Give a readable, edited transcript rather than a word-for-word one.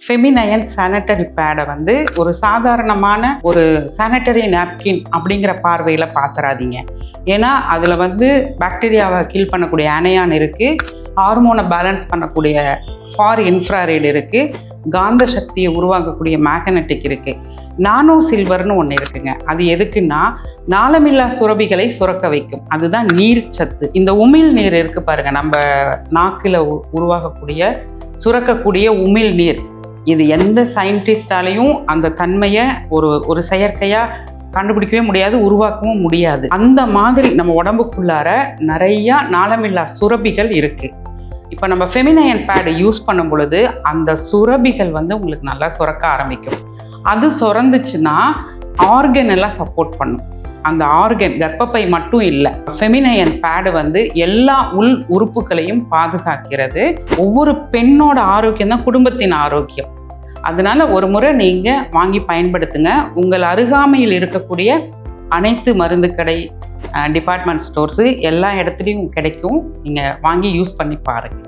Feminine sanitary பேடை வந்து ஒரு சாதாரணமான ஒரு சானிட்டரி நாப்கின் அப்படிங்கிற பார்வையில் பார்த்துறாதீங்க. ஏன்னா அதில் வந்து பாக்டீரியாவை கில் பண்ணக்கூடிய அனையான் இருக்குது, ஹார்மோனை பேலன்ஸ் பண்ணக்கூடிய ஃபார் இன்ஃப்ராரெட் இருக்குது, காந்த சக்தியை உருவாக்கக்கூடிய மேக்னெட்டிக் இருக்குது, நானோ சில்வர்னு ஒன்று இருக்குங்க. அது எதுக்குன்னா நாளமில்லா சுரபிகளை சுரக்க வைக்கும். அதுதான் நீர் சத்து. இந்த உமிழ் நீர் இருக்கு பாருங்க, நம்ம நாக்கில் உருவாகக்கூடிய சுரக்கக்கூடிய உமிழ் நீர், இது எந்த சயின்டிஸ்டாலையும் அந்த தன்மையை ஒரு செயற்கையாக கண்டுபிடிக்கவே முடியாது, உருவாக்கவும் முடியாது. அந்த மாதிரி நம்ம உடம்புக்குள்ளார நிறையா நாளமில்லா சுரபிகள் இருக்குது. இப்போ நம்ம ஃபெமினைன் பேடு யூஸ் பண்ணும் பொழுது அந்த சுரபிகள் வந்து உங்களுக்கு நல்லா சுரக்க ஆரம்பிக்கும். அது சுரந்துச்சுன்னா ஆர்கன் எல்லாம் சப்போர்ட் பண்ணும். அந்த ஆர்கன் கர்ப்பப்பை மட்டும் இல்லை, ஃபெமினைன் பேடு வந்து எல்லா உள் உறுப்புகளையும் பாதுகாக்கிறது. ஒவ்வொரு பெண்ணோட ஆரோக்கியம் தான் குடும்பத்தின் ஆரோக்கியம். அதனால ஒரு முறை நீங்கள் வாங்கி பயன்படுத்துங்க. உங்கள் அருகாமையில் இருக்கக்கூடிய அனைத்து மருந்து கடை, டிபார்ட்மெண்ட் ஸ்டோர்ஸு எல்லா இடத்துலையும் கிடைக்கும். நீங்கள் வாங்கி யூஸ் பண்ணி பாருங்கள்.